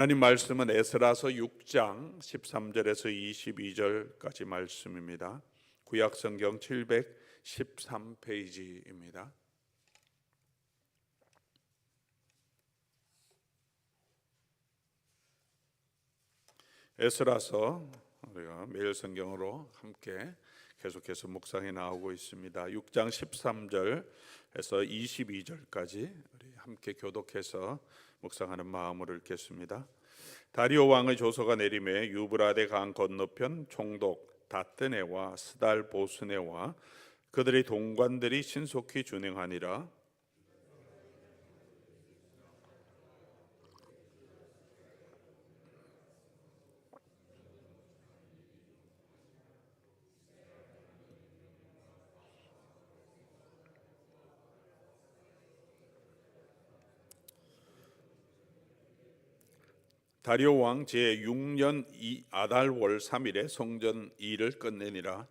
하나님 말씀은 에스라서 6장 13절에서 22절까지 말씀입니다. 구약성경 713페이지입니다. 에스라서 우리가 매일 성경으로 함께 계속해서 묵상해 나오고 있습니다. 6장 13절에서 22절까지 우리 함께 교독해서 묵상하는 마음으로 읽겠습니다. 다리오 왕의 조서가 내림에 유브라데 강 건너편 총독 다뜨네와 스달 보스네와 그들의 동관들이 신속히 준행하니라. 다리오 왕 제6년 아달월 3일에 성전 일을 끝내니라.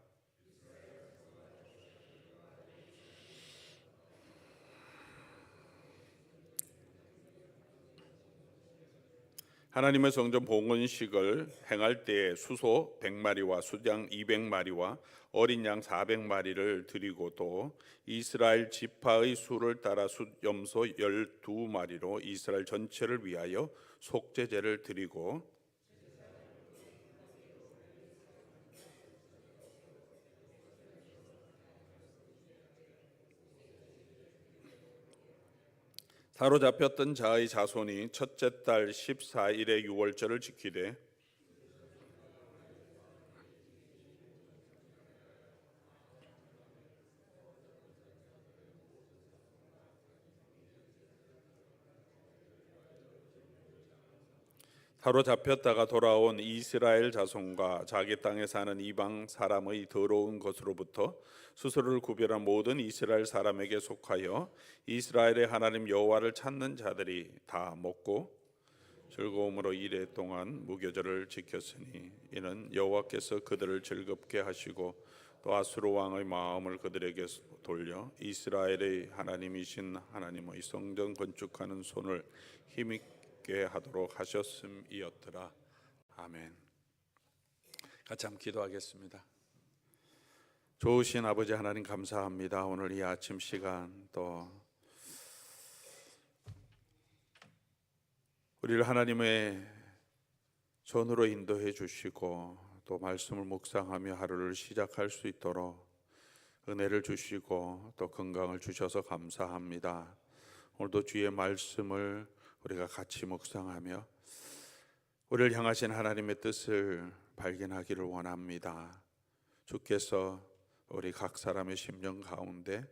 하나님의 성전 봉헌식을 행할 때에 수소 100마리와 수장 200마리와 어린 양 400마리를 드리고 또 이스라엘 지파의 수를 따라 숫염소 12마리로 이스라엘 전체를 위하여 속죄제를 드리고 사로잡혔던 자의 자손이 첫째 달 14일의 유월절을 지키되 사로잡혔다가 돌아온 이스라엘 자손과 자기 땅에 사는 이방 사람의 더러운 것으로부터 스스로를 구별한 모든 이스라엘 사람에게 속하여 이스라엘의 하나님 여호와를 찾는 자들이 다 먹고 즐거움으로 이레 동안 무교절을 지켰으니 이는 여호와께서 그들을 즐겁게 하시고 또 아수르 왕의 마음을 그들에게 돌려 이스라엘의 하나님이신 하나님의 성전 건축하는 손을 힘있게 하도록 하셨음이었더라. 아멘. 같이 한번 기도하겠습니다. 좋으신 아버지 하나님 감사합니다. 오늘 이 아침 시간 또 우리를 하나님의 손으로 인도해 주시고 또 말씀을 묵상하며 하루를 시작할 수 있도록 은혜를 주시고 또 건강을 주셔서 감사합니다. 오늘도 주의 말씀을 우리가 같이 묵상하며 우리를 향하신 하나님의 뜻을 발견하기를 원합니다. 주께서 우리 각 사람의 심령 가운데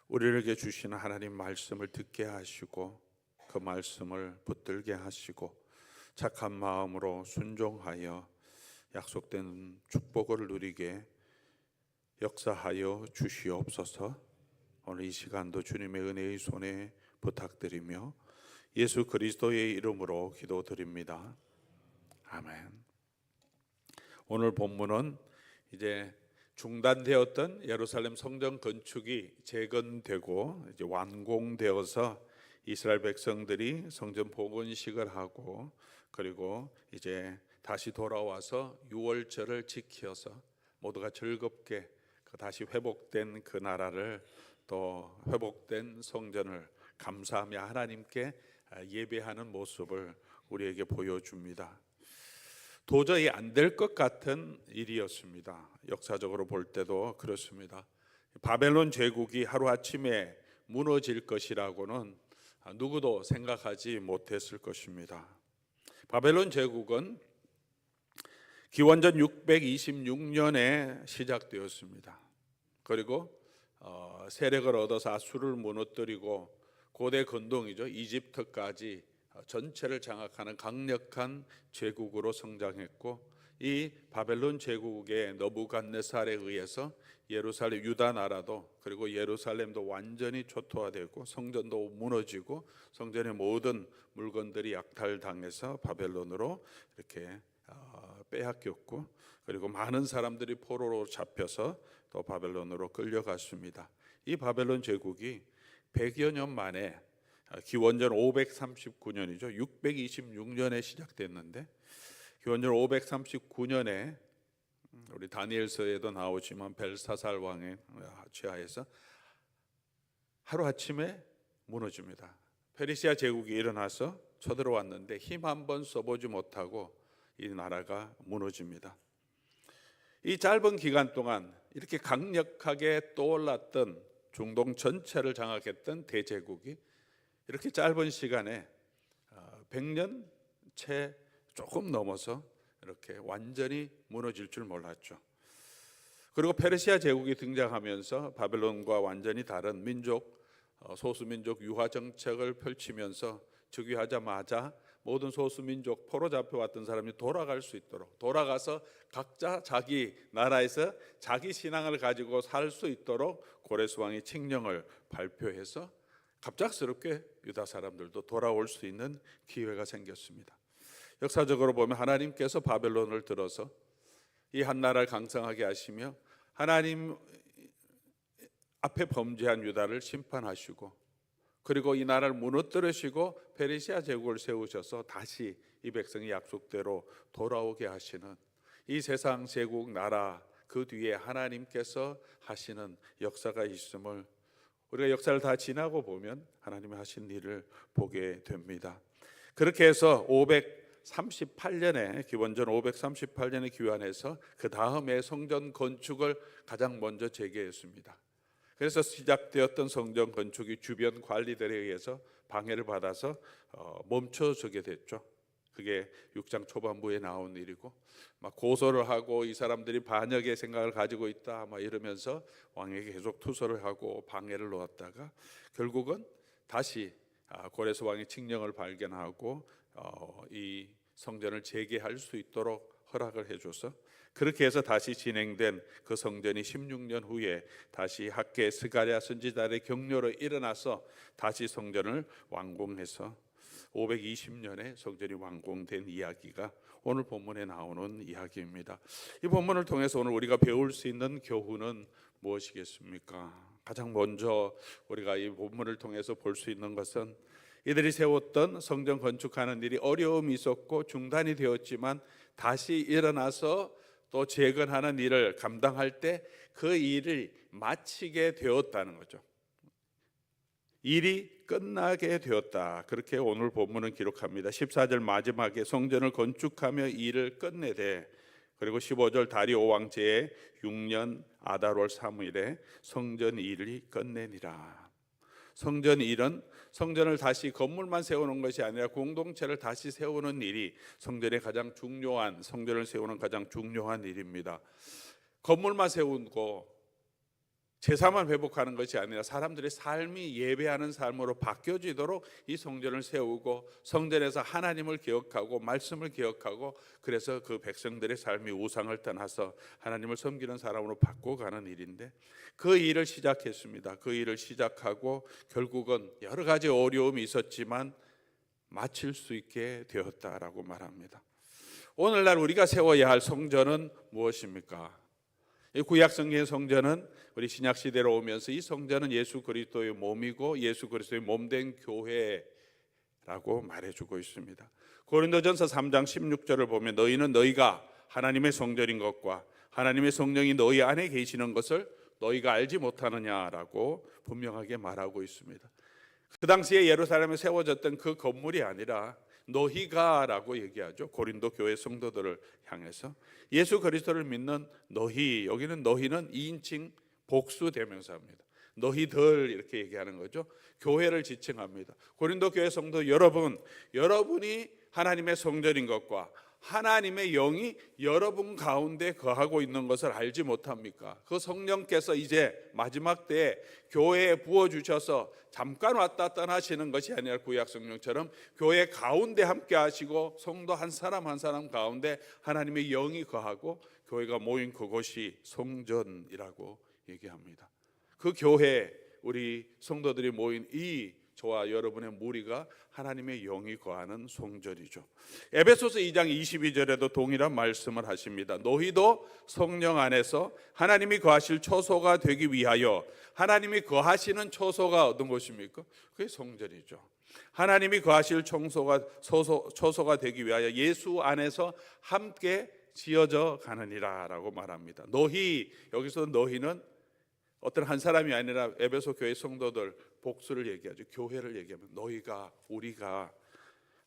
우리에게 주시는 하나님 말씀을 듣게 하시고 그 말씀을 붙들게 하시고 착한 마음으로 순종하여 약속된 축복을 누리게 역사하여 주시옵소서. 오늘 이 시간도 주님의 은혜의 손에 부탁드리며 예수 그리스도의 이름으로 기도드립니다. 아멘. 오늘 본문은 이제 중단되었던 예루살렘 성전 건축이 재건되고 이제 완공되어서 이스라엘 백성들이 성전 봉헌식을 하고 그리고 이제 다시 돌아와서 유월절을 지켜서 모두가 즐겁게 다시 회복된 그 나라를 또 회복된 성전을 감사하며 하나님께 예배하는 모습을 우리에게 보여줍니다. 도저히 안 될 것 같은 일이었습니다. 역사적으로 볼 때도 그렇습니다. 바벨론 제국이 하루아침에 무너질 것이라고는 누구도 생각하지 못했을 것입니다. 바벨론 제국은 기원전 626년에 시작되었습니다. 그리고 세력을 얻어서 아수르를 무너뜨리고 고대 근동이죠. 이집트까지 전체를 장악하는 강력한 제국으로 성장했고 이 바벨론 제국의 느부갓네살에 의해서 예루살렘 유다 나라도 그리고 예루살렘도 완전히 초토화되고 성전도 무너지고 성전의 모든 물건들이 약탈당해서 바벨론으로 이렇게 빼앗겼고 그리고 많은 사람들이 포로로 잡혀서 또 바벨론으로 끌려갔습니다. 이 바벨론 제국이 100여 년 만에 기원전 539년이죠. 626년에 시작됐는데 기원전 539년에 우리 다니엘서에도 나오지만 벨사살 왕의 지하에서 하루아침에 무너집니다. 페르시아 제국이 일어나서 쳐들어왔는데 힘 한번 써보지 못하고 이 나라가 무너집니다. 이 짧은 기간 동안 이렇게 강력하게 떠올랐던 중동 전체를 장악했던 대제국이 이렇게 짧은 시간에 100년 채 조금 넘어서 이렇게 완전히 무너질 줄 몰랐죠. 그리고 페르시아 제국이 등장하면서 바벨론과 완전히 다른 민족, 소수민족 유화 정책을 펼치면서 즉위하자마자 모든 소수민족 포로 잡혀왔던 사람이 돌아갈 수 있도록, 돌아가서 각자 자기 나라에서 자기 신앙을 가지고 살 수 있도록 고레스 왕이 칙령을 발표해서 갑작스럽게 유다 사람들도 돌아올 수 있는 기회가 생겼습니다. 역사적으로 보면 하나님께서 바벨론을 들어서 이 한 나라를 강성하게 하시며 하나님 앞에 범죄한 유다를 심판하시고 그리고 이 나라를 무너뜨리시고 페르시아 제국을 세우셔서 다시 이 백성이 약속대로 돌아오게 하시는 이 세상 제국 나라 그 뒤에 하나님께서 하시는 역사가 있음을 우리가 역사를 다 지나고 보면 하나님이 하신 일을 보게 됩니다. 그렇게 해서 538년에 기원전 538년에 기원해서 그 다음에 성전 건축을 가장 먼저 재개했습니다. 그래서 시작되었던 성전 건축이 주변 관리들에 의해서 방해를 받아서 멈춰서게 됐죠. 그게 6장 초반부에 나온 일이고 막 고소를 하고 이 사람들이 반역의 생각을 가지고 있다 막 이러면서 왕에게 계속 투서를 하고 방해를 놓았다가 결국은 다시 고레스 왕이 칙령을 발견하고 이 성전을 재개할 수 있도록 허락을 해줘서 그렇게 해서 다시 진행된 그 성전이 16년 후에 다시 학계 스가랴 선지자의 격려로 일어나서 다시 성전을 완공해서 520년에 성전이 완공된 이야기가 오늘 본문에 나오는 이야기입니다. 이 본문을 통해서 오늘 우리가 배울 수 있는 교훈은 무엇이겠습니까? 가장 먼저 우리가 이 본문을 통해서 볼 수 있는 것은 이들이 세웠던 성전 건축하는 일이 어려움이 있었고 중단이 되었지만 다시 일어나서 또 재건하는 일을 감당할 때 그 일을 마치게 되었다는 거죠. 일이 끝나게 되었다. 그렇게 오늘 본문은 기록합니다. 14절 마지막에 성전을 건축하며 일을 끝내되 그리고 15절 다리오 왕제의 6년 아달월 3일에 성전 일이 끝내니라. 성전 일은 성전을 다시 건물만 세우는 것이 아니라 공동체를 다시 세우는 일이 성전의 가장 중요한 성전을 세우는 가장 중요한 일입니다. 건물만 세우고 제사만 회복하는 것이 아니라 사람들의 삶이 예배하는 삶으로 바뀌어지도록 이 성전을 세우고 성전에서 하나님을 기억하고 말씀을 기억하고 그래서 그 백성들의 삶이 우상을 떠나서 하나님을 섬기는 사람으로 바꿔가는 일인데 그 일을 시작했습니다. 그 일을 시작하고 결국은 여러 가지 어려움이 있었지만 마칠 수 있게 되었다라고 말합니다. 오늘날 우리가 세워야 할 성전은 무엇입니까? 이 구약 성경의 성전은 우리 신약 시대로 오면서 이 성전은 예수 그리스도의 몸이고 예수 그리스도의 몸된 교회라고 말해주고 있습니다. 고린도전서 3장 16절을 보면 너희는 너희가 하나님의 성전인 것과 하나님의 성령이 너희 안에 계시는 것을 너희가 알지 못하느냐라고 분명하게 말하고 있습니다. 그 당시에 예루살렘에 세워졌던 그 건물이 아니라 너희가라고 얘기하죠. 고린도 교회 성도들을 향해서 예수 그리스도를 믿는 너희, 여기는 너희는 2인칭 복수 대명사입니다. 너희들 이렇게 얘기하는 거죠. 교회를 지칭합니다. 고린도 교회 성도 여러분, 여러분이 하나님의 성전인 것과 하나님의 영이 여러분 가운데 거하고 있는 것을 알지 못합니까? 그 성령께서 이제 마지막 때에 교회에 부어주셔서 잠깐 왔다 떠나시는 것이 아니라 구약 성령처럼 교회 가운데 함께 하시고 성도 한 사람 한 사람 가운데 하나님의 영이 거하고 교회가 모인 그곳이 성전이라고 얘기합니다. 그 교회, 우리 성도들이 모인 이 저와 여러분의 무리가 하나님의 영이 거하는 성전이죠. 에베소서 2장 22절에도 동일한 말씀을 하십니다. 너희도 성령 안에서 하나님이 거하실 초소가 되기 위하여, 하나님이 거하시는 초소가 어떤 것입니까? 그게 성전이죠. 하나님이 거하실 초소가 되기 위하여 예수 안에서 함께 지어져 가느니라 라고 말합니다. 너희, 여기서 너희는 어떤 한 사람이 아니라 에베소 교회 성도들 복수를 얘기하죠. 교회를 얘기하면 너희가, 우리가,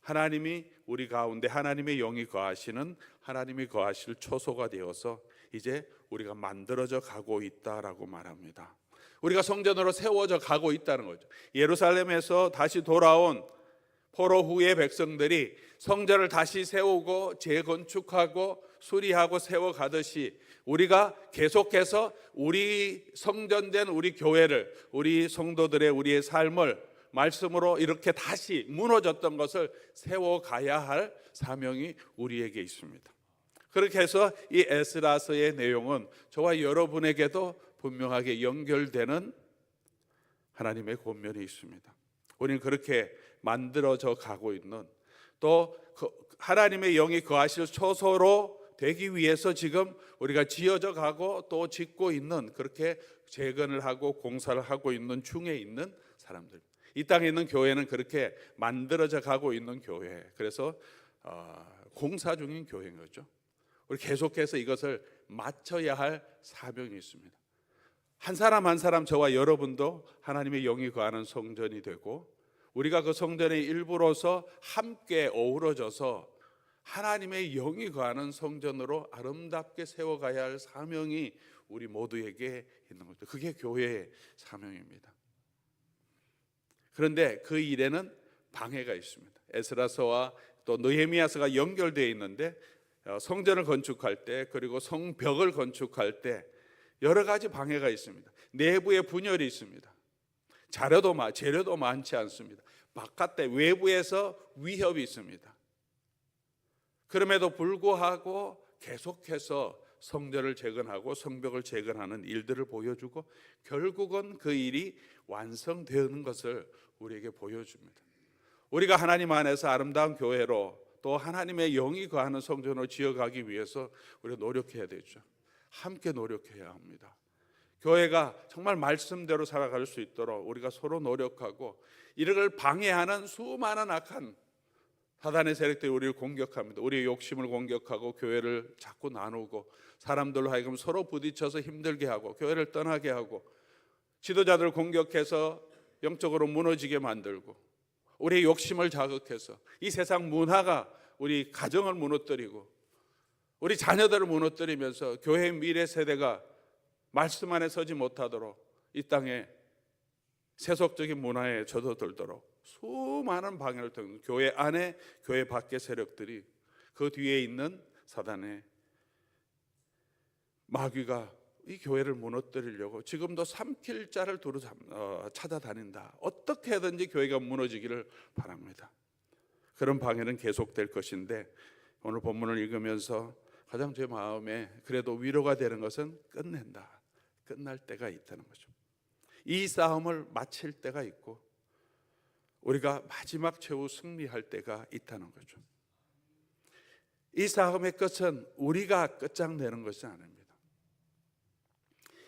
하나님이 우리 가운데 하나님의 영이 거하시는, 하나님이 거하실 초소가 되어서 이제 우리가 만들어져 가고 있다라고 말합니다. 우리가 성전으로 세워져 가고 있다는 거죠. 예루살렘에서 다시 돌아온 포로 후의 백성들이 성전을 다시 세우고 재건축하고 수리하고 세워가듯이 우리가 계속해서 우리 성전된 우리 교회를, 우리 성도들의 우리의 삶을 말씀으로 이렇게 다시 무너졌던 것을 세워가야 할 사명이 우리에게 있습니다. 그렇게 해서 이 에스라서의 내용은 저와 여러분에게도 분명하게 연결되는 하나님의 권면이 있습니다. 우리는 그렇게 만들어져 가고 있는, 또 하나님의 영이 거하실 초소로 되기 위해서 지금 우리가 지어져 가고 또 짓고 있는, 그렇게 재건을 하고 공사를 하고 있는 중에 있는 사람들, 이 땅에 있는 교회는 그렇게 만들어져 가고 있는 교회, 그래서 공사 중인 교회인 거죠. 우리 계속해서 이것을 맞춰야 할 사명이 있습니다. 한 사람 한 사람, 저와 여러분도 하나님의 영이 거하는 성전이 되고, 우리가 그 성전의 일부로서 함께 어우러져서 하나님의 영이 거하는 성전으로 아름답게 세워가야 할 사명이 우리 모두에게 있는 거죠. 그게 교회의 사명입니다. 그런데 그 일에는 방해가 있습니다. 에스라서와 또 느헤미야서가 연결되어 있는데, 성전을 건축할 때, 그리고 성벽을 건축할 때 여러 가지 방해가 있습니다. 내부에 분열이 있습니다. 재료도 많지 않습니다. 바깥에 외부에서 위협이 있습니다. 그럼에도 불구하고 계속해서 성전을 재건하고 성벽을 재건하는 일들을 보여주고, 결국은 그 일이 완성되는 것을 우리에게 보여줍니다. 우리가 하나님 안에서 아름다운 교회로, 또 하나님의 영이 거하는 성전으로 지어가기 위해서 우리가 노력해야 되죠. 함께 노력해야 합니다. 교회가 정말 말씀대로 살아갈 수 있도록 우리가 서로 노력하고, 이를 방해하는 수많은 악한 사단의 세력들이 우리를 공격합니다. 우리의 욕심을 공격하고 교회를 자꾸 나누고, 사람들로 하여금 서로 부딪혀서 힘들게 하고 교회를 떠나게 하고, 지도자들을 공격해서 영적으로 무너지게 만들고, 우리의 욕심을 자극해서 이 세상 문화가 우리 가정을 무너뜨리고 우리 자녀들을 무너뜨리면서 교회의 미래 세대가 말씀 안에 서지 못하도록, 이 땅에 세속적인 문화에 젖어들도록 수많은 방해를 통해 교회 안에 교회 밖의 세력들이, 그 뒤에 있는 사단의 마귀가 이 교회를 무너뜨리려고 지금도 삼킬 자를 두루 찾아다닌다. 어떻게 해든지 교회가 무너지기를 바랍니다. 그런 방해는 계속될 것인데, 오늘 본문을 읽으면서 가장 제 마음에 그래도 위로가 되는 것은 끝낸다, 끝날 때가 있다는 거죠. 이 싸움을 마칠 때가 있고 우리가 마지막 최후 승리할 때가 있다는 거죠. 이 싸움의 끝은 우리가 끝장내는 것이 아닙니다.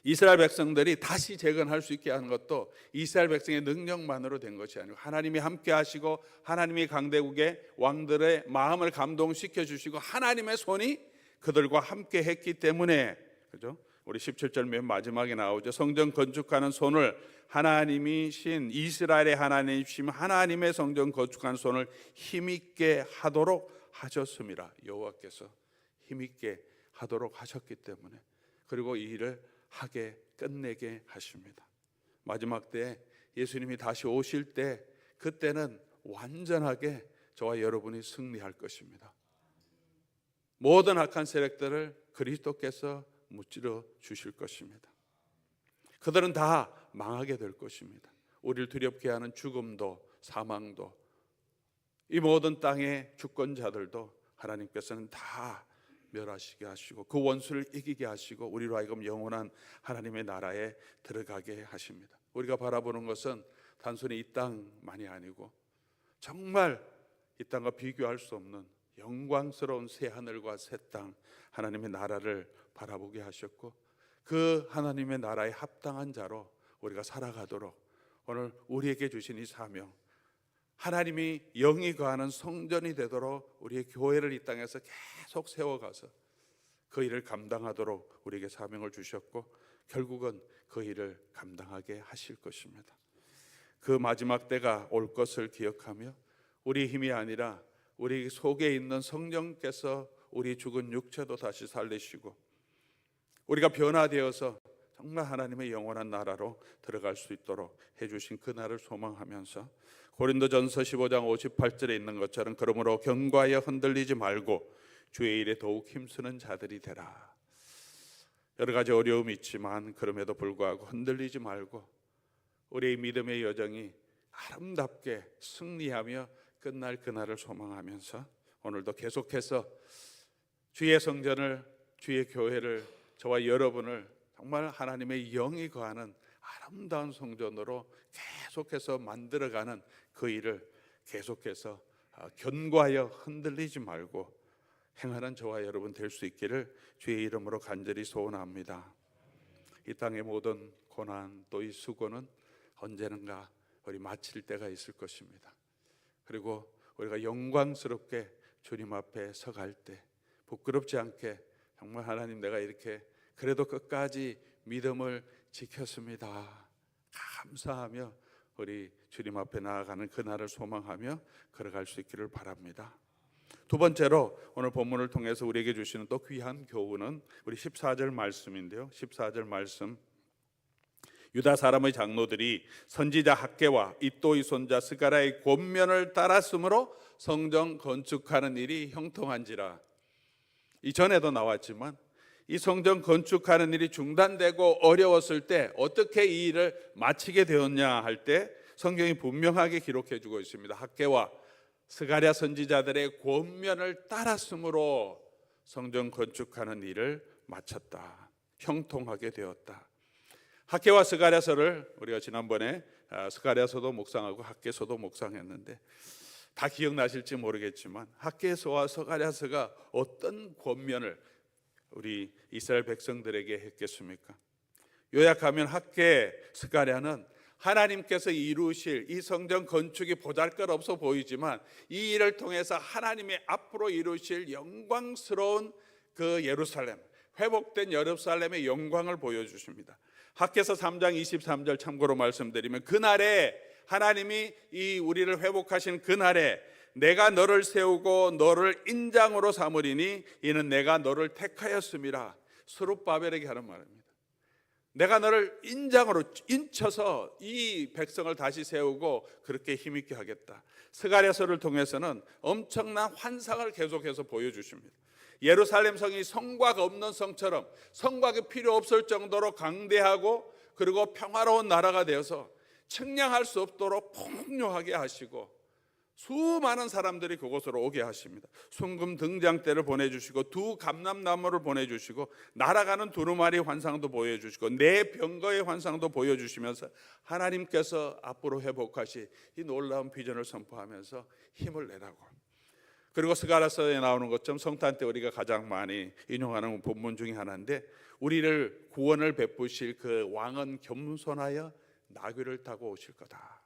이스라엘 백성들이 다시 재건할 수 있게 하는 것도 이스라엘 백성의 능력만으로 된 것이 아니고, 하나님이 함께 하시고 하나님이 강대국의 왕들의 마음을 감동시켜 주시고 하나님의 손이 그들과 함께 했기 때문에, 그죠? 우리 17절 맨 마지막에 나오죠. 성전 건축하는 손을 하나님이신 이스라엘의 하나님이신 하나님의 성전 건축하는 손을 힘있게 하도록 하셨습니다. 여호와께서 힘있게 하도록 하셨기 때문에, 그리고 이 일을 하게 끝내게 하십니다. 마지막 때 예수님이 다시 오실 때, 그때는 완전하게 저와 여러분이 승리할 것입니다. 모든 악한 세력들을 그리스도께서 무찌러 주실 것입니다. 그들은 다 망하게 될 것입니다. 우리를 두렵게 하는 죽음도 사망도, 이 모든 땅의 주권자들도 하나님께서는 다 멸하시게 하시고 그 원수를 이기게 하시고 우리로 하여금 영원한 하나님의 나라에 들어가게 하십니다. 우리가 바라보는 것은 단순히 이 땅만이 아니고 정말 이 땅과 비교할 수 없는 영광스러운 새 하늘과 새 땅, 하나님의 나라를 바라보게 하셨고, 그 하나님의 나라에 합당한 자로 우리가 살아가도록 오늘 우리에게 주신 이 사명, 하나님이 영이 거하는 성전이 되도록 우리의 교회를 이 땅에서 계속 세워가서 그 일을 감당하도록 우리에게 사명을 주셨고, 결국은 그 일을 감당하게 하실 것입니다. 그 마지막 때가 올 것을 기억하며 우리 힘이 아니라 우리 속에 있는 성령께서 우리 죽은 육체도 다시 살리시고 우리가 변화되어서 정말 하나님의 영원한 나라로 들어갈 수 있도록 해주신 그날을 소망하면서, 고린도전서 15장 58절에 있는 것처럼 그러므로 견고하여 흔들리지 말고 주의 일에 더욱 힘쓰는 자들이 되라. 여러 가지 어려움이 있지만 그럼에도 불구하고 흔들리지 말고 우리의 믿음의 여정이 아름답게 승리하며 끝날 그날을 소망하면서 오늘도 계속해서 주의 성전을, 주의 교회를, 저와 여러분을 정말 하나님의 영이 거하는 아름다운 성전으로 계속해서 만들어가는 그 일을 계속해서 견고하여 흔들리지 말고 행하는 저와 여러분 될 수 있기를 주의 이름으로 간절히 소원합니다. 이 땅의 모든 고난 또 이 수고는 언제는가 우리 마칠 때가 있을 것입니다. 그리고 우리가 영광스럽게 주님 앞에 서갈 때 부끄럽지 않게 정말 하나님, 내가 이렇게 그래도 끝까지 믿음을 지켰습니다, 감사하며 우리 주님 앞에 나아가는 그날을 소망하며 걸어갈 수 있기를 바랍니다. 두 번째로 오늘 본문을 통해서 우리에게 주시는 또 귀한 교훈은 우리 14절 말씀인데요. 14절 말씀, 유다 사람의 장로들이 선지자 학개와 이또의 손자 스가랴의 권면을 따랐으므로 성전 건축하는 일이 형통한지라. 이전에도 나왔지만 이 성전 건축하는 일이 중단되고 어려웠을 때 어떻게 이 일을 마치게 되었냐 할 때 성경이 분명하게 기록해 주고 있습니다. 학개와 스가랴 선지자들의 권면을 따랐으므로 성전 건축하는 일을 마쳤다, 형통하게 되었다. 학개와 스가랴서를 우리가 지난번에 스가랴서도 묵상하고 학개서도 묵상했는데 다 기억나실지 모르겠지만 학개서와 스가랴서가 어떤 권면을 우리 이스라엘 백성들에게 했겠습니까? 요약하면 학개, 스가랴는 하나님께서 이루실 이 성전 건축이 보잘것없어 보이지만 이 일을 통해서 하나님의 앞으로 이루실 영광스러운 그 예루살렘, 회복된 예루살렘의 영광을 보여주십니다. 학개서 3장 23절 참고로 말씀드리면, 그날에 하나님이 이 우리를 회복하신 그날에 내가 너를 세우고 너를 인장으로 삼으리니 이는 내가 너를 택하였음이라. 스룹바벨에게 하는 말입니다. 내가 너를 인장으로 인쳐서 이 백성을 다시 세우고 그렇게 힘있게 하겠다. 스가랴서를 통해서는 엄청난 환상을 계속해서 보여주십니다. 예루살렘 성이 성곽 없는 성처럼, 성곽이 필요 없을 정도로 강대하고 그리고 평화로운 나라가 되어서 측량할 수 없도록 풍요하게 하시고 수많은 사람들이 그곳으로 오게 하십니다. 순금 등장대를 보내주시고 두 감람나무를 보내주시고 날아가는 두루마리 환상도 보여주시고 네 병거의 환상도 보여주시면서 하나님께서 앞으로 회복하실 이 놀라운 비전을 선포하면서 힘을 내라고. 그리고 스가랴서에 나오는 것처럼 성탄 때 우리가 가장 많이 인용하는 본문 중에 하나인데, 우리를 구원을 베푸실 그 왕은 겸손하여 나귀를 타고 오실 거다.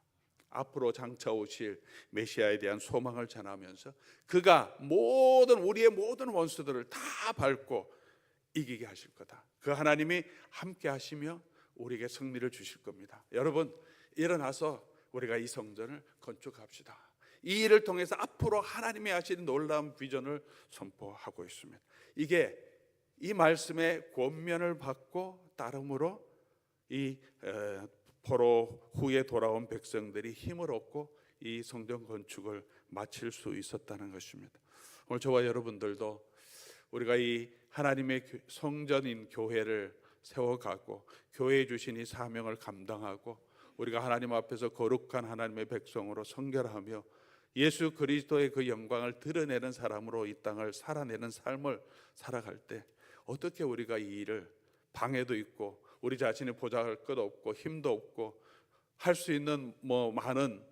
앞으로 장차 오실 메시아에 대한 소망을 전하면서 그가 우리의 모든 원수들을 다 밟고 이기게 하실 거다. 그 하나님이 함께 하시며 우리에게 승리를 주실 겁니다. 여러분, 일어나서 우리가 이 성전을 건축합시다. 이 일을 통해서 앞으로 하나님이 하시는 놀라운 비전을 선포하고 있습니다. 이게 이 말씀의 권면을 받고 따름으로 이 포로 후에 돌아온 백성들이 힘을 얻고 이 성전 건축을 마칠 수 있었다는 것입니다. 오늘 저와 여러분들도 우리가 이 하나님의 성전인 교회를 세워가고 교회에 주신 이 사명을 감당하고 우리가 하나님 앞에서 거룩한 하나님의 백성으로 성결하며 예수 그리스도의 그 영광을 드러내는 사람으로 이 땅을 살아내는 삶을 살아갈 때 어떻게 우리가 이 일을 방해도 있고 우리 자신이 보잘것 없고 힘도 없고 할 수 있는 많은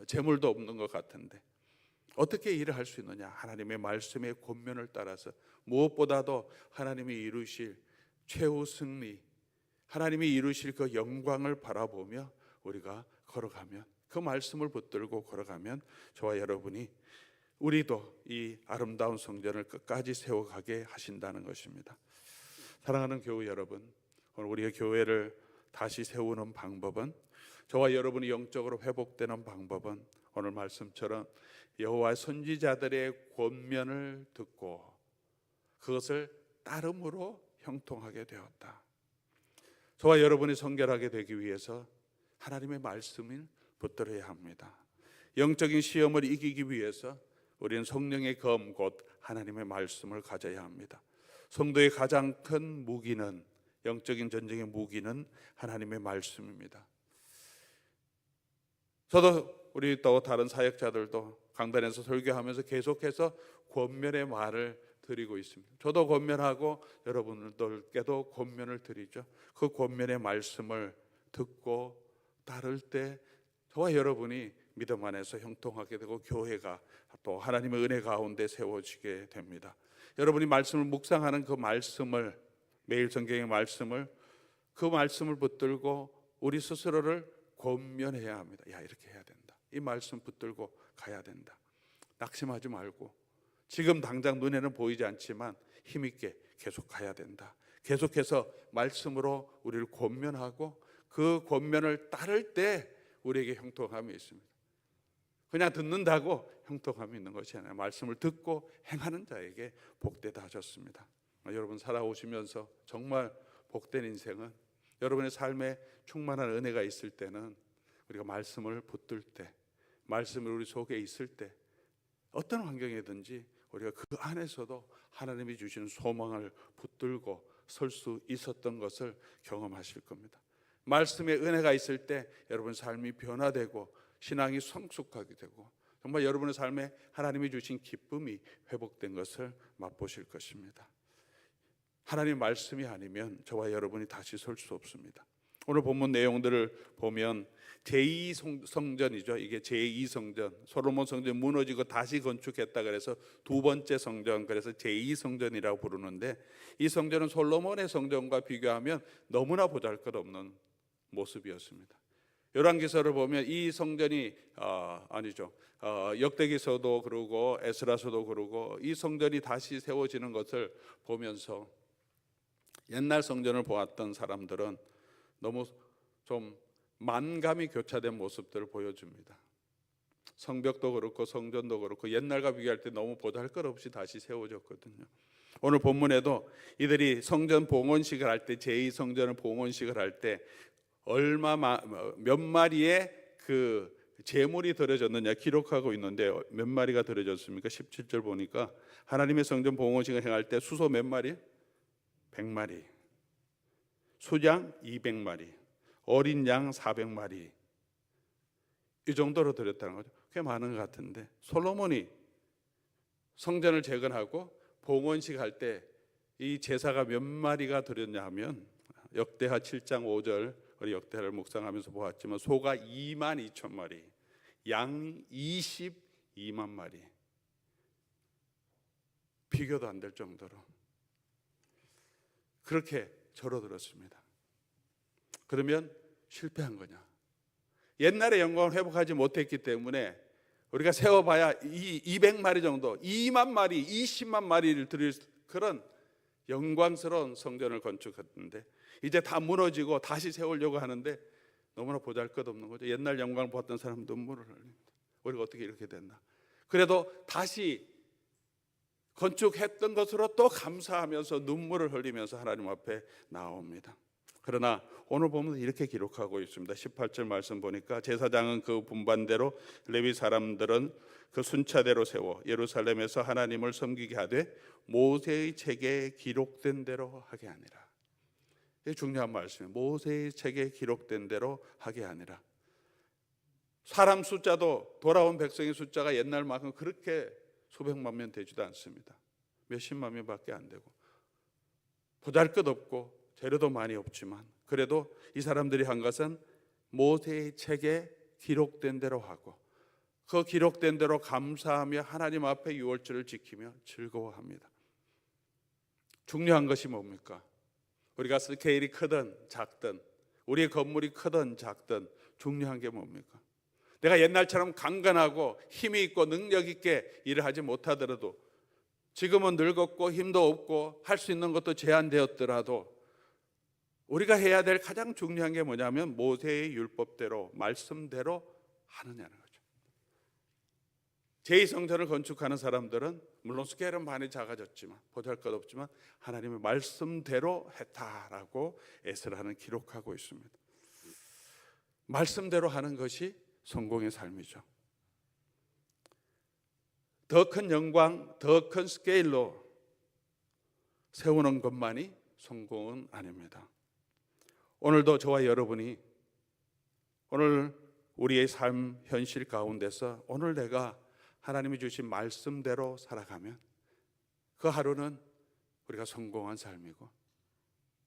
재물도 없는 것 같은데 어떻게 일을 할 수 있느냐? 하나님의 말씀의 권면을 따라서 무엇보다도 하나님이 이루실 최후 승리, 하나님이 이루실 그 영광을 바라보며 우리가 걸어가면, 그 말씀을 붙들고 걸어가면 저와 여러분이, 우리도 이 아름다운 성전을 끝까지 세워가게 하신다는 것입니다. 사랑하는 교회 여러분, 오늘 우리의 교회를 다시 세우는 방법은, 저와 여러분이 영적으로 회복되는 방법은 오늘 말씀처럼 여호와 선지자들의 권면을 듣고 그것을 따름으로 형통하게 되었다. 저와 여러분이 성결하게 되기 위해서 하나님의 말씀을 붙들어야 합니다. 영적인 시험을 이기기 위해서 우리는 성령의 검, 곧 하나님의 말씀을 가져야 합니다. 성도의 가장 큰 무기는, 영적인 전쟁의 무기는 하나님의 말씀입니다. 저도 우리 또 다른 사역자들도 강단에서 설교하면서 계속해서 권면의 말을 드리고 있습니다. 저도 권면하고 여러분들께도 권면을 드리죠. 그 권면의 말씀을 듣고 따를 때 저와 여러분이 믿음 안에서 형통하게 되고 교회가 또 하나님의 은혜 가운데 세워지게 됩니다. 여러분이 말씀을 묵상하는 그 말씀을, 매일 성경의 말씀을, 그 말씀을 붙들고 우리 스스로를 권면해야 합니다. 야, 이렇게 해야 된다. 이 말씀 붙들고 가야 된다. 낙심하지 말고, 지금 당장 눈에는 보이지 않지만 힘있게 계속 가야 된다. 계속해서 말씀으로 우리를 권면하고 그 권면을 따를 때 우리에게 형통함이 있습니다. 그냥 듣는다고 형통함이 있는 것이 아니라 말씀을 듣고 행하는 자에게 복되다 하셨습니다. 여러분 살아오시면서 정말 복된 인생은, 여러분의 삶에 충만한 은혜가 있을 때는, 우리가 말씀을 붙들 때, 말씀이 우리 속에 있을 때, 어떤 환경이든지 우리가 그 안에서도 하나님이 주신 소망을 붙들고 설 수 있었던 것을 경험하실 겁니다. 말씀의 은혜가 있을 때 여러분 삶이 변화되고 신앙이 성숙하게 되고 정말 여러분의 삶에 하나님이 주신 기쁨이 회복된 것을 맛보실 것입니다. 하나님 말씀이 아니면 저와 여러분이 다시 설 수 없습니다. 오늘 본문 내용들을 보면 제2성전이죠. 이게 제2성전, 솔로몬 성전 무너지고 다시 건축했다 그래서 두 번째 성전, 그래서 제2성전이라고 부르는데, 이 성전은 솔로몬의 성전과 비교하면 너무나 보잘것없는 모습이었습니다. 열왕기서를 보면 이 성전이 역대기서도 그러고 에스라서도 그러고 이 성전이 다시 세워지는 것을 보면서 옛날 성전을 보았던 사람들은 너무 좀 만감이 교차된 모습들을 보여줍니다. 성벽도 그렇고 성전도 그렇고 옛날과 비교할 때 너무 보잘것없이 다시 세워졌거든요. 오늘 본문에도 이들이 성전 봉헌식을 할 때, 제2성전을 봉헌식을 할 때 몇 마리의 그 제물이 드려졌느냐 기록하고 있는데, 몇 마리가 드려졌습니까? 17절 보니까 하나님의 성전 봉헌식을 행할 때 수소 몇 마리? 100마리, 수양 200마리, 어린 양 400마리, 이 정도로 드렸다는 거죠. 꽤 많은 것 같은데, 솔로몬이 성전을 재건하고 봉헌식 할 때 이 제사가 몇 마리가 드렸냐 하면, 역대하 7장 5절 우리 역대하를 묵상하면서 보았지만 소가 2만 2천 마리, 양 22만 마리, 비교도 안 될 정도로 그렇게 절어들었습니다. 그러면 실패한 거냐? 옛날의 영광을 회복하지 못했기 때문에 우리가 세워봐야 200마리 정도, 2만 마리, 20만 마리를 드릴 그런 영광스러운 성전을 건축했는데 이제 다 무너지고 다시 세우려고 하는데 너무나 보잘것없는 거죠. 옛날 영광을 보았던 사람은 눈물을 흘립니다. 우리가 어떻게 이렇게 됐나? 그래도 다시 건축했던 것으로 또 감사하면서 눈물을 흘리면서 하나님 앞에 나옵니다. 그러나 오늘 보면 이렇게 기록하고 있습니다. 18절 말씀 보니까 제사장은 그 분반대로, 레위 사람들은 그 순차대로 세워 예루살렘에서 하나님을 섬기게 하되 모세의 책에 기록된 대로 하게 하니라. 이게 중요한 말씀이에요. 모세의 책에 기록된 대로 하게 하니라. 사람 숫자도, 돌아온 백성의 숫자가 옛날만큼 그렇게 수백만 명 되지도 않습니다. 몇십만 명밖에 안 되고 보잘것없고 재료도 많이 없지만 그래도 이 사람들이 한 것은 모세의 책에 기록된 대로 하고 그 기록된 대로 감사하며 하나님 앞에 유월절을 지키며 즐거워합니다. 중요한 것이 뭡니까? 우리가 스케일이 크든 작든 우리의 건물이 크든 작든 중요한 게 뭡니까? 내가 옛날처럼 강건하고 힘이 있고 능력 있게 일을 하지 못하더라도 지금은 늙었고 힘도 없고 할 수 있는 것도 제한되었더라도 우리가 해야 될 가장 중요한 게 뭐냐면 모세의 율법대로 말씀대로 하느냐는 거죠. 제2성전을 건축하는 사람들은 물론 스케일은 많이 작아졌지만 보잘것없지만 하나님의 말씀대로 했다라고 에스라는 기록하고 있습니다. 말씀대로 하는 것이 성공의 삶이죠. 더 큰 영광, 더 큰 스케일로 세우는 것만이 성공은 아닙니다. 오늘도 저와 여러분이 오늘 우리의 삶 현실 가운데서 오늘 내가 하나님이 주신 말씀대로 살아가면 그 하루는 우리가 성공한 삶이고,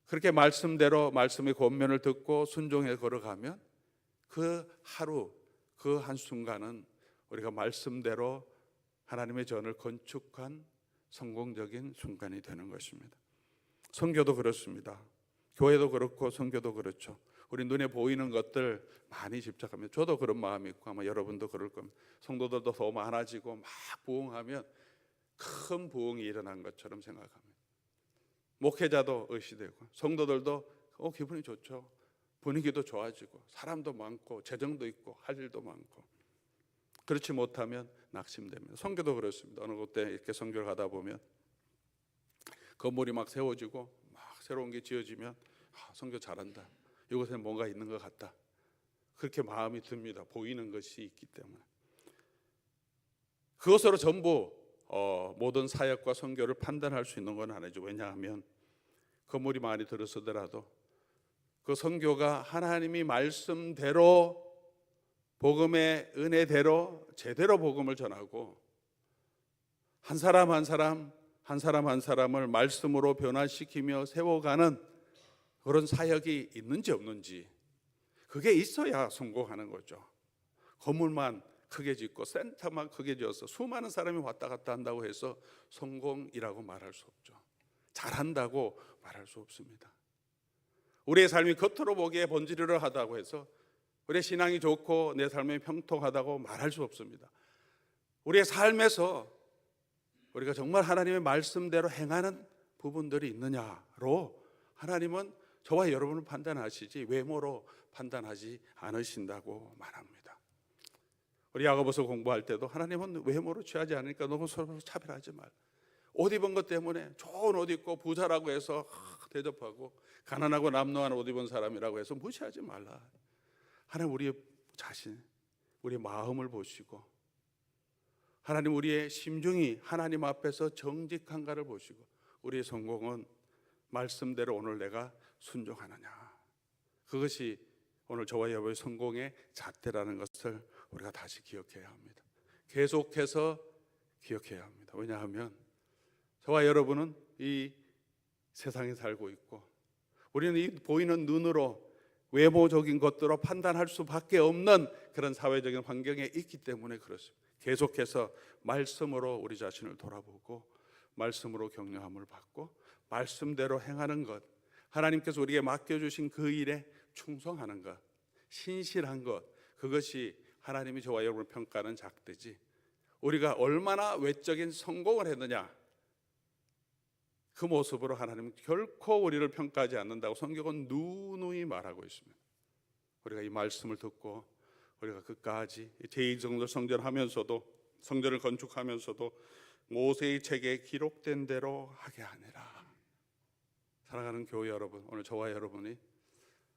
그렇게 말씀대로 말씀의 권면을 듣고 순종해 걸어가면 그 하루 그 한순간은 우리가 말씀대로 하나님의 전을 건축한 성공적인 순간이 되는 것입니다. 선교도 그렇습니다. 교회도 그렇고 선교도 그렇죠. 우리 눈에 보이는 것들 많이 집착하면, 저도 그런 마음이 있고 아마 여러분도 그럴 겁니다. 성도들도 더 많아지고 막 부흥하면 큰 부흥이 일어난 것처럼 생각합니다. 목회자도 의시되고 성도들도 기분이 좋죠. 분위기도 좋아지고 사람도 많고 재정도 있고 할 일도 많고. 그렇지 못하면 낙심됩니다. 선교도 그렇습니다. 어느 곳에 이렇게 선교를 가다 보면 건물이 막 세워지고 막 새로운 게 지어지면 선교 잘한다, 이곳에 뭔가 있는 것 같다, 그렇게 마음이 듭니다. 보이는 것이 있기 때문에. 그것으로 전부 모든 사역과 선교를 판단할 수 있는 건 아니죠. 왜냐하면 건물이 많이 들어서더라도 그 선교가 하나님이 말씀대로 복음의 은혜대로 제대로 복음을 전하고 한 사람 한 사람을 말씀으로 변화시키며 세워가는 그런 사역이 있는지 없는지, 그게 있어야 성공하는 거죠. 건물만 크게 짓고 센터만 크게 지어서 수많은 사람이 왔다 갔다 한다고 해서 성공이라고 말할 수 없죠. 잘한다고 말할 수 없습니다. 우리의 삶이 겉으로 보기에 번지르르 하다고 해서 우리의 신앙이 좋고 내 삶이 평통하다고 말할 수 없습니다. 우리의 삶에서 우리가 정말 하나님의 말씀대로 행하는 부분들이 있느냐로 하나님은 저와 여러분을 판단하시지 외모로 판단하지 않으신다고 말합니다. 우리 야고보서 공부할 때도 하나님은 외모로 취하지 않으니까 너무 서로 차별하지 말. 옷 입은 것 때문에 좋은 옷 입고 부자라고 해서 대접하고 가난하고 남노한 옷 입은 사람이라고 해서 무시하지 말라. 하나님 우리의 자신, 우리의 마음을 보시고 하나님 우리의 심중이 하나님 앞에서 정직한가를 보시고 우리의 성공은 말씀대로 오늘 내가 순종하느냐, 그것이 오늘 저와 여러분의 성공의 잣대라는 것을 우리가 다시 기억해야 합니다. 계속해서 기억해야 합니다. 왜냐하면 저와 여러분은 이 세상에 살고 있고 우리는 이 보이는 눈으로 외모적인 것들로 판단할 수밖에 없는 그런 사회적인 환경에 있기 때문에 그렇습니다. 계속해서 말씀으로 우리 자신을 돌아보고 말씀으로 격려함을 받고 말씀대로 행하는 것, 하나님께서 우리에게 맡겨주신 그 일에 충성하는 것, 신실한 것, 그것이 하나님이 저와 여러분을 평가하는 잣대지, 우리가 얼마나 외적인 성공을 했느냐 그 모습으로 하나님은 결코 우리를 평가하지 않는다고 성경은 누누이 말하고 있습니다. 우리가 이 말씀을 듣고 우리가 끝까지 제2성전 성전하면서도, 성전을 건축하면서도 모세의 책에 기록된 대로 하게 하니라. 사랑하는 교회 여러분, 오늘 저와 여러분이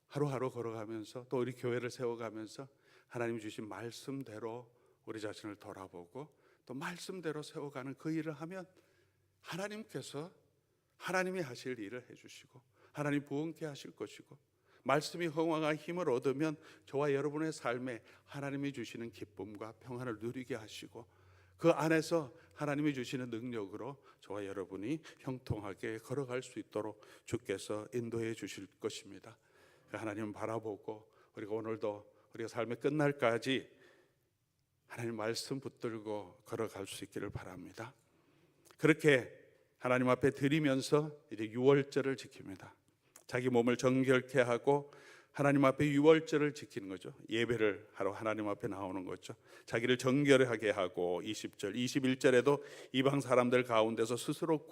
하루하루 걸어가면서 또 우리 교회를 세워가면서 하나님이 주신 말씀대로 우리 자신을 돌아보고 또 말씀대로 세워가는 그 일을 하면 하나님께서 하나님이 하실 일을 해주시고 하나님 부흥케 하실 것이고, 말씀이 흥왕한 힘을 얻으면 저와 여러분의 삶에 하나님이 주시는 기쁨과 평안을 누리게 하시고 그 안에서 하나님이 주시는 능력으로 저와 여러분이 형통하게 걸어갈 수 있도록 주께서 인도해 주실 것입니다. 하나님을 바라보고 우리가 오늘도 우리가 삶의 끝날까지 하나님 말씀 붙들고 걸어갈 수 있기를 바랍니다. 그렇게 하나님 앞에 드리면서 이제 유월절을 지킵니다. 자기 몸을 정결케 하고 하나님 앞에 유월절을 지키는 거죠. 예배를 하러 하나님 앞에 나오는 거죠. 자기를 정결하게 하고 20절, 21절에도 이방 사람들 가운데서 스스로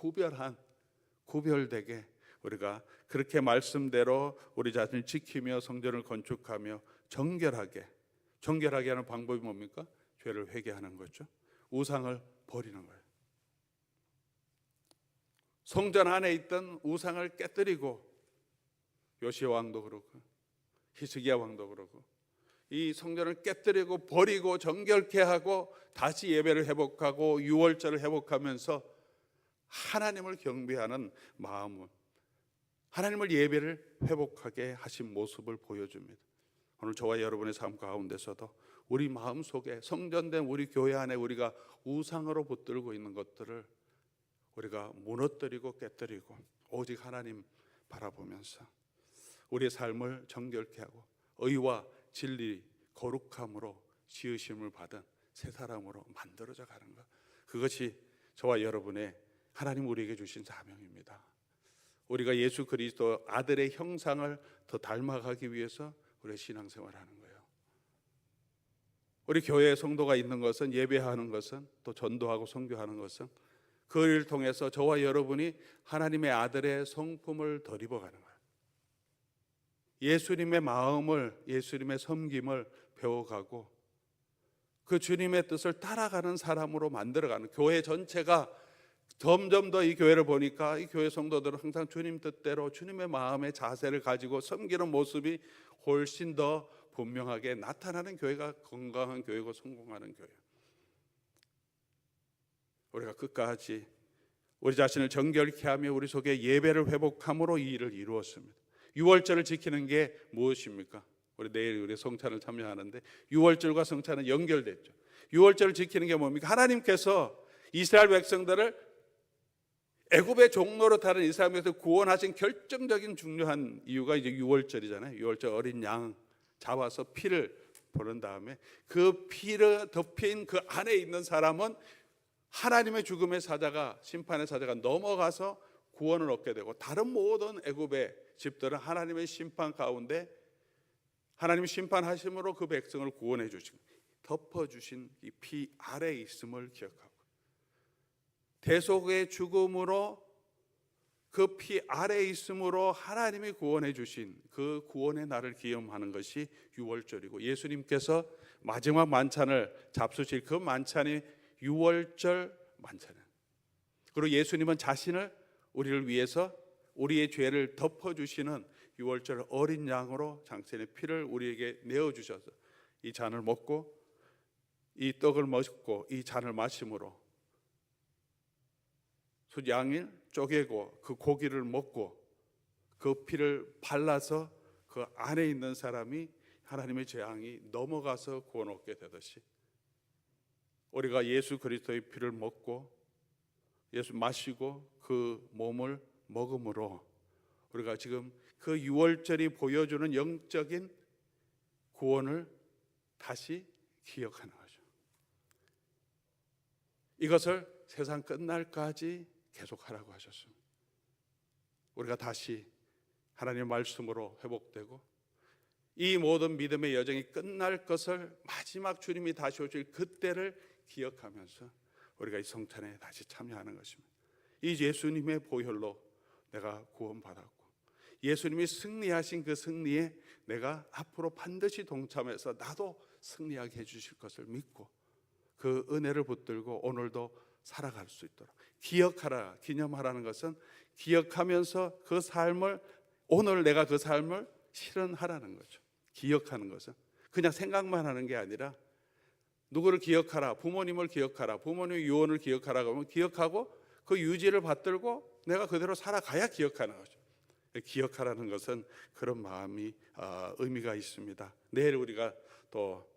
구별되게 우리가 그렇게 말씀대로 우리 자신을 지키며 성전을 건축하며 정결하게 하는 방법이 뭡니까? 죄를 회개하는 거죠. 우상을 버리는 거예요. 성전 안에 있던 우상을 깨뜨리고 요시야 왕도 그렇고 히스기야 왕도 그렇고 이 성전을 깨뜨리고 버리고 정결케 하고 다시 예배를 회복하고 유월절을 회복하면서 하나님을 경배하는 마음을, 하나님을 예배를 회복하게 하신 모습을 보여줍니다. 오늘 저와 여러분의 삶 가운데서도 우리 마음 속에 성전된 우리 교회 안에 우리가 우상으로 붙들고 있는 것들을 우리가 무너뜨리고 깨뜨리고 오직 하나님 바라보면서 우리의 삶을 정결케 하고 의와 진리 거룩함으로 지으심을 받은 새 사람으로 만들어져 가는 것, 그것이 저와 여러분의 하나님 우리에게 주신 사명입니다. 우리가 예수 그리스도 아들의 형상을 더 닮아가기 위해서 우리의 신앙생활을 하는 거예요. 우리 교회에 성도가 있는 것은, 예배하는 것은, 또 전도하고 선교하는 것은 그 일을 통해서 저와 여러분이 하나님의 아들의 성품을 더 입어가는 거예요. 예수님의 마음을, 예수님의 섬김을 배워가고 그 주님의 뜻을 따라가는 사람으로 만들어가는, 교회 전체가 점점 더 이 교회를 보니까 이 교회 성도들은 항상 주님 뜻대로 주님의 마음의 자세를 가지고 섬기는 모습이 훨씬 더 분명하게 나타나는 교회가 건강한 교회고 성공하는 교회. 우리가 끝까지 우리 자신을 정결케 하며 우리 속에 예배를 회복함으로 이 일을 이루었습니다. 유월절을 지키는 게 무엇입니까? 우리 내일 우리 성찬을 참여하는데 유월절과 성찬은 연결됐죠. 유월절을 지키는 게 뭡니까? 하나님께서 이스라엘 백성들을 애굽의 종로로 타는 이스라엘에서 구원하신 결정적인 중요한 이유가 이제 유월절이잖아요. 유월절 어린 양 잡아서 피를 보는 다음에 그 피를 덮인 그 안에 있는 사람은 하나님의 죽음의 사자가, 심판의 사자가 넘어가서 구원을 얻게 되고, 다른 모든 애굽의 집들은 하나님의 심판 가운데 하나님의 심판하심으로 그 백성을 구원해 주신, 덮어주신 이 피 아래에 있음을 기억하고, 대속의 죽음으로 그 피 아래에 있음으로 하나님이 구원해 주신 그 구원의 날을 기념하는 것이 유월절이고, 예수님께서 마지막 만찬을 잡수실 그 만찬이 유월절 만찬이에요. 그리고 예수님은 자신을 우리를 위해서 우리의 죄를 덮어주시는 유월절 어린 양으로 당신의 피를 우리에게 내어주셔서 이 잔을 먹고 이 떡을 먹고 이 잔을 마심으로 양을 쪼개고 그 고기를 먹고 그 피를 발라서 그 안에 있는 사람이 하나님의 재앙이 넘어가서 구원 얻게 되듯이, 우리가 예수 그리스도의 피를 먹고 예수 마시고 그 몸을 먹음으로 우리가 지금 그 유월절이 보여주는 영적인 구원을 다시 기억하는 거죠. 이것을 세상 끝날까지 계속하라고 하셨습니다. 우리가 다시 하나님의 말씀으로 회복되고 이 모든 믿음의 여정이 끝날 것을, 마지막 주님이 다시 오실 그때를 기억하면서 우리가 이 성찬에 다시 참여하는 것입니다. 이 예수님의 보혈로 내가 구원받았고 예수님이 승리하신 그 승리에 내가 앞으로 반드시 동참해서 나도 승리하게 해주실 것을 믿고 그 은혜를 붙들고 오늘도 살아갈 수 있도록 기억하라, 기념하라는 것은 기억하면서 그 삶을, 오늘 내가 그 삶을 실현하라는 거죠. 기억하는 것은 그냥 생각만 하는 게 아니라 누구를 기억하라, 부모님을 기억하라, 부모님의 유언을 기억하라 그러면 기억하고 그 유지를 받들고 내가 그대로 살아가야 기억하는 거죠. 기억하라는 것은 그런 마음이 의미가 있습니다. 내일 우리가 또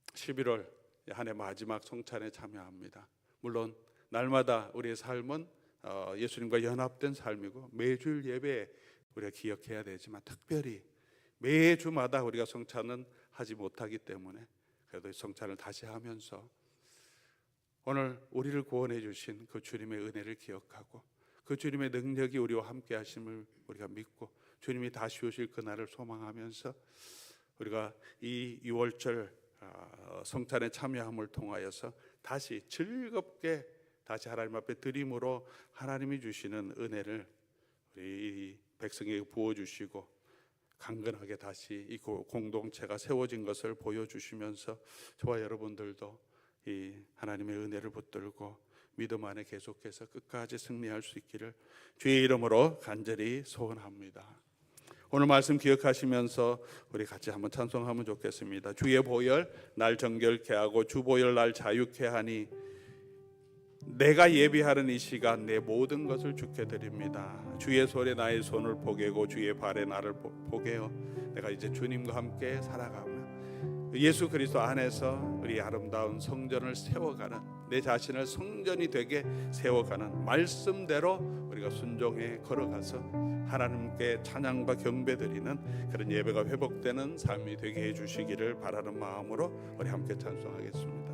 11월 한 해 마지막 성찬에 참여합니다. 물론 날마다 우리의 삶은 예수님과 연합된 삶이고 매주일 예배에 우리가 기억해야 되지만 특별히 매주마다 우리가 성찬은 하지 못하기 때문에 그래도 성찬을 다시 하면서 오늘 우리를 구원해 주신 그 주님의 은혜를 기억하고 그 주님의 능력이 우리와 함께 하심을 우리가 믿고 주님이 다시 오실 그날을 소망하면서 우리가 이 6월절 성찬에 참여함을 통하여서 다시 즐겁게 다시 하나님 앞에 드림으로 하나님이 주시는 은혜를 우리 백성에게 부어주시고 강건하게 다시 이 공동체가 세워진 것을 보여주시면서 저와 여러분들도 이 하나님의 은혜를 붙들고 믿음 안에 계속해서 끝까지 승리할 수 있기를 주의 이름으로 간절히 소원합니다. 오늘 말씀 기억하시면서 우리 같이 한번 찬송하면 좋겠습니다. 주의 보혈 날 정결케 하고 주 보혈 날 자유케 하니 내가 예비하는 이 시간 내 모든 것을 주께 드립니다. 주의 손에 나의 손을 포개고 주의 발에 나를 포개어 내가 이제 주님과 함께 살아가며 예수 그리스도 안에서 우리 아름다운 성전을 세워가는 내 자신을 성전이 되게 세워가는 말씀대로 우리가 순종해 걸어가서 하나님께 찬양과 경배드리는 그런 예배가 회복되는 삶이 되게 해주시기를 바라는 마음으로 우리 함께 찬송하겠습니다.